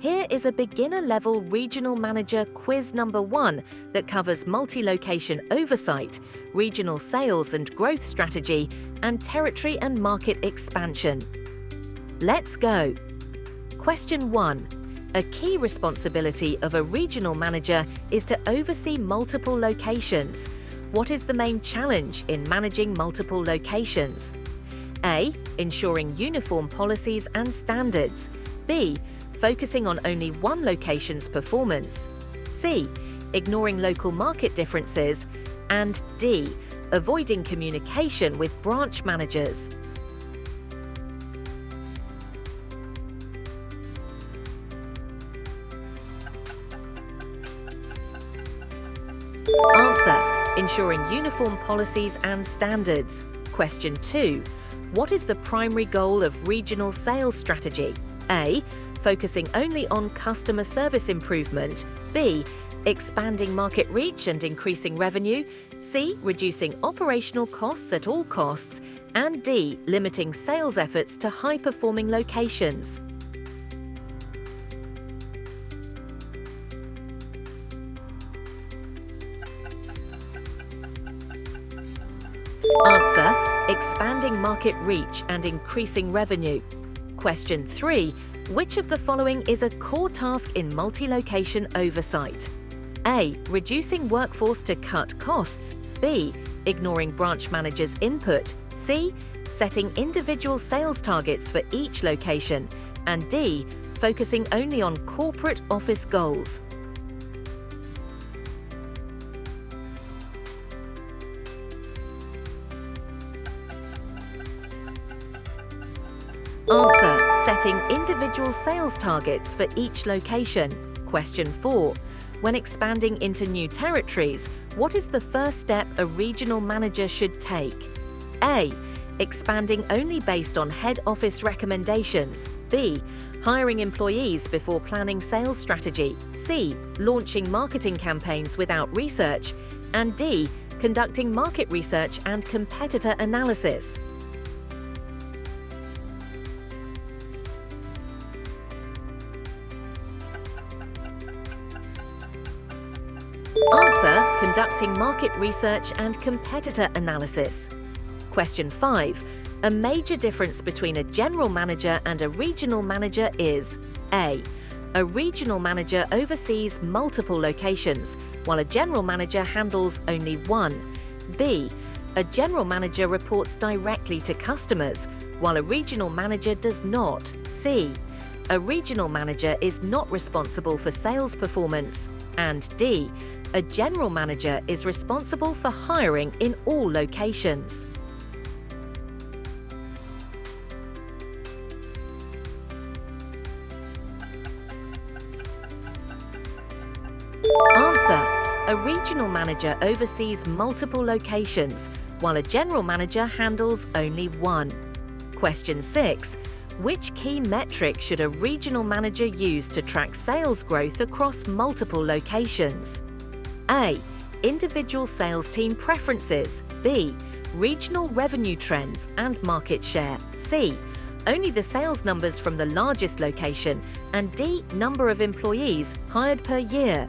Here is a beginner-level Regional Manager Quiz number 1 that covers multi-location oversight, regional sales and growth strategy, and territory and market expansion. Let's go! Question 1. A key responsibility of a regional manager is to oversee multiple locations. What is the main challenge in managing multiple locations? A. Ensuring uniform policies and standards. B. Focusing on only one location's performance. C. Ignoring local market differences. And D. Avoiding communication with branch managers. Answer: ensuring uniform policies and standards. Question 2. What is the primary goal of regional sales strategy? A. Focusing only on customer service improvement. B. Expanding market reach and increasing revenue. C. Reducing operational costs at all costs. And D. Limiting sales efforts to high-performing locations. Answer: expanding market reach and increasing revenue. Question 3. Which of the following is a core task in multi-location oversight? A. Reducing workforce to cut costs. B. Ignoring branch managers' input. C. Setting individual sales targets for each location. And D. Focusing only on corporate office goals. Answer: setting individual sales targets for each location. Question 4. When expanding into new territories, what is the first step a regional manager should take? A. Expanding only based on head office recommendations. B. Hiring employees before planning sales strategy. C. Launching marketing campaigns without research. And D. Conducting market research and competitor analysis. Answer: conducting market research and competitor analysis. Question 5. A major difference between a general manager and a regional manager is: A. A regional manager oversees multiple locations, while a general manager handles only one. B. A general manager reports directly to customers, while a regional manager does not. C. A regional manager is not responsible for sales performance. And D. A general manager is responsible for hiring in all locations. Answer: a regional manager oversees multiple locations, while a general manager handles only one. Question 6. Which key metric should a regional manager use to track sales growth across multiple locations? A. Individual sales team preferences. B. Regional revenue trends and market share. C. Only the sales numbers from the largest location. And D. Number of employees hired per year.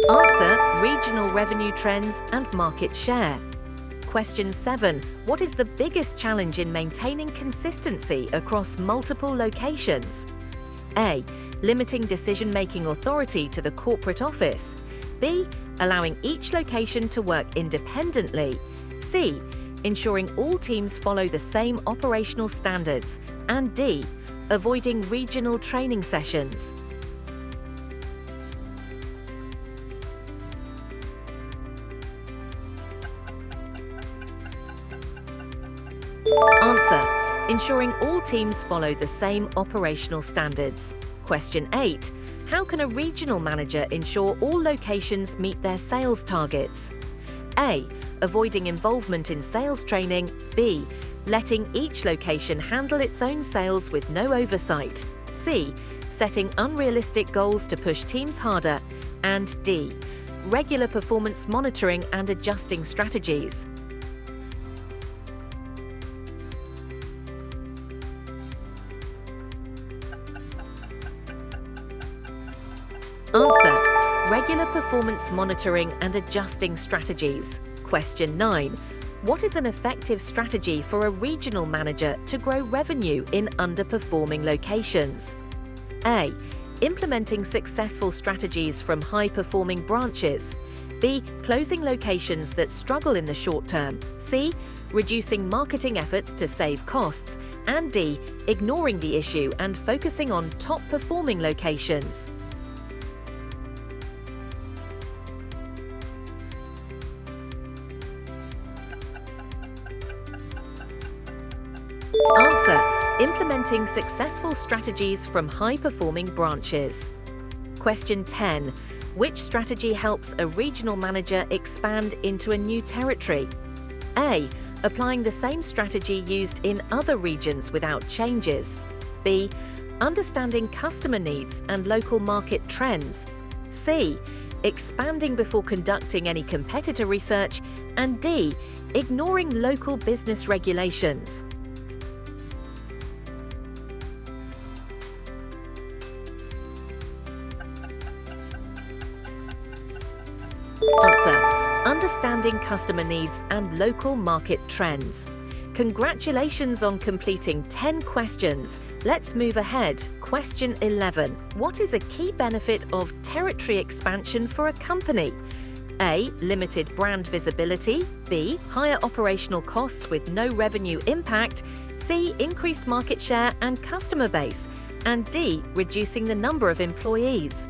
Answer: regional revenue trends and market share. Question 7. What is the biggest challenge in maintaining consistency across multiple locations? A. Limiting decision-making authority to the corporate office. B. Allowing each location to work independently. C. Ensuring all teams follow the same operational standards. And D. Avoiding regional training sessions. Answer: ensuring all teams follow the same operational standards. Question 8. How can a regional manager ensure all locations meet their sales targets? A. Avoiding involvement in sales training. B. Letting each location handle its own sales with no oversight. C. Setting unrealistic goals to push teams harder. And D. regular performance monitoring and adjusting strategies. Answer: regular performance monitoring and adjusting strategies. Question 9. What is an effective strategy for a regional manager to grow revenue in underperforming locations? A. Implementing successful strategies from high-performing branches. B. Closing locations that struggle in the short term. C. Reducing marketing efforts to save costs. And D. Ignoring the issue and focusing on top-performing locations. Answer: implementing successful strategies from high-performing branches. Question 10. Which strategy helps a regional manager expand into a new territory? A. Applying the same strategy used in other regions without changes. B. Understanding customer needs and local market trends. C. Expanding before conducting any competitor research. And D. Ignoring local business regulations. Answer: understanding customer needs and local market trends. Congratulations on completing 10 questions. Let's move ahead. Question 11. What is a key benefit of territory expansion for a company? A. Limited brand visibility. B. Higher operational costs with no revenue impact. C. Increased market share and customer base. And D. Reducing the number of employees.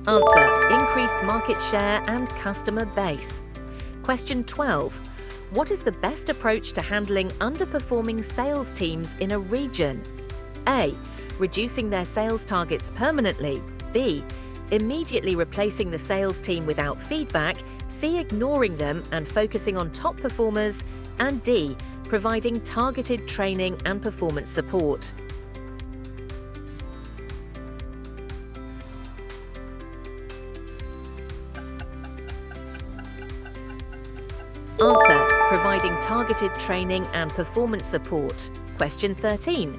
Answer: increased market share and customer base. Question 12. What is the best approach to handling underperforming sales teams in a region? A. Reducing their sales targets permanently. B. Immediately replacing the sales team without feedback. C. Ignoring them and focusing on top performers. And D. Providing targeted training and performance support. Answer: providing targeted training and performance support. Question 13.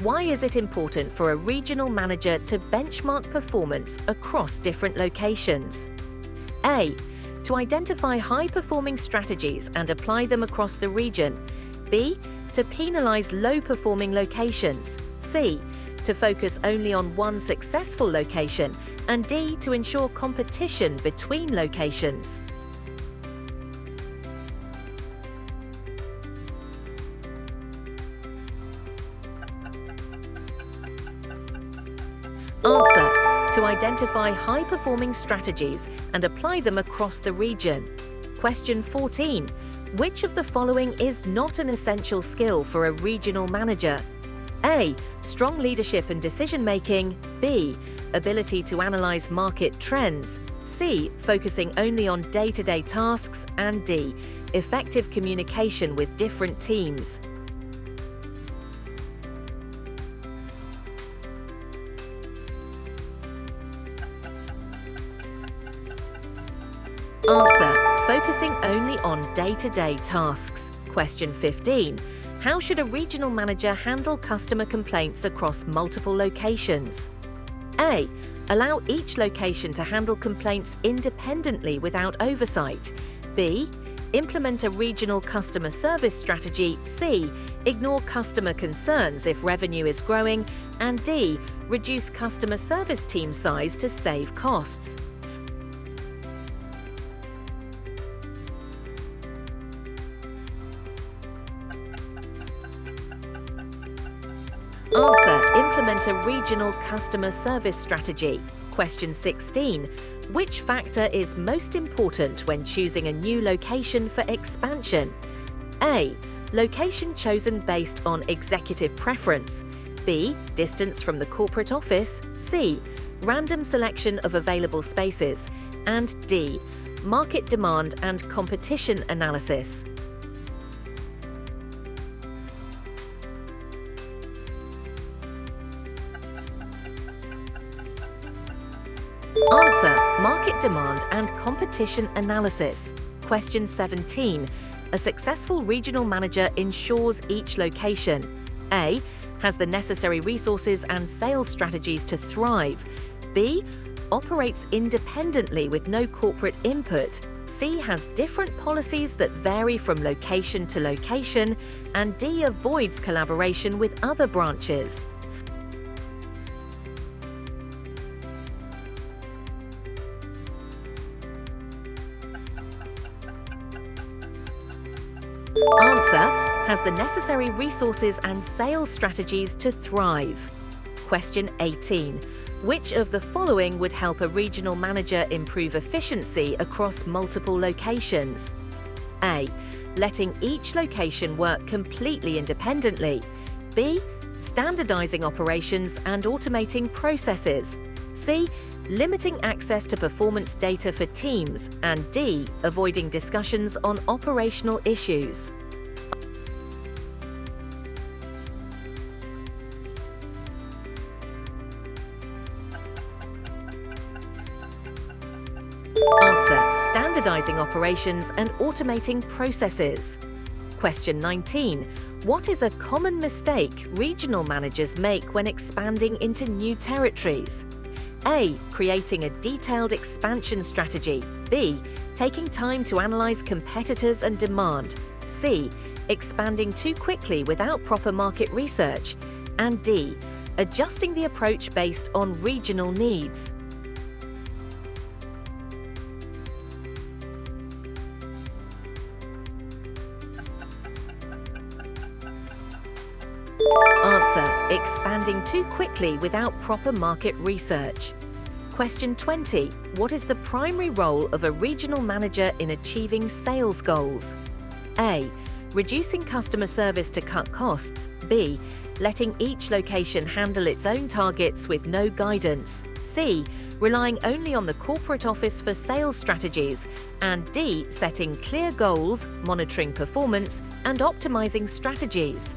Why is it important for a regional manager to benchmark performance across different locations? A. To identify high-performing strategies and apply them across the region. B. To penalize low-performing locations. C. To focus only on one successful location. And D. To ensure competition between locations. Answer: to identify high-performing strategies and apply them across the region. Question 14. Which of the following is not an essential skill for a regional manager? A. Strong leadership and decision-making. B. Ability to analyze market trends. C. Focusing only on day-to-day tasks. And D. Effective communication with different teams. Answer: focusing only on day-to-day tasks. Question 15. How should a regional manager handle customer complaints across multiple locations? A. Allow each location to handle complaints independently without oversight. B. Implement a regional customer service strategy. C. Ignore customer concerns if revenue is growing. And D. Reduce customer service team size to save costs. Answer: implement a regional customer service strategy. Question 16. Which factor is most important when choosing a new location for expansion? A. Location chosen based on executive preference. B. Distance from the corporate office. C. Random selection of available spaces. And D. Market demand and competition analysis. market demand and competition analysis. Question 17. A successful regional manager ensures each location: A. Has the necessary resources and sales strategies to thrive. B. Operates independently with no corporate input. C. Has different policies that vary from location to location. And D. Avoids collaboration with other branches. Answer: has the necessary resources and sales strategies to thrive. Question 18. Which of the following would help a regional manager improve efficiency across multiple locations? A. Letting each location work completely independently. B. Standardizing operations and automating processes. C. Limiting access to performance data for teams. And D. Avoiding discussions on operational issues. Answer: standardizing operations and automating processes. Question 19. What is a common mistake regional managers make when expanding into new territories? A. Creating a detailed expansion strategy. B. Taking time to analyze competitors and demand. C. Expanding too quickly without proper market research. And D. Adjusting the approach based on regional needs. Answer: expanding too quickly without proper market research. Question 20. What is the primary role of a regional manager in achieving sales goals? A. Reducing customer service to cut costs. B. Letting each location handle its own targets with no guidance. C. Relying only on the corporate office for sales strategies. And D. Setting clear goals, monitoring performance, and optimizing strategies.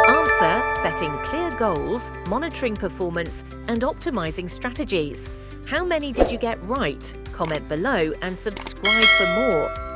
Answer: setting clear goals, monitoring performance, and optimizing strategies. How many did you get right? Comment below and subscribe for more.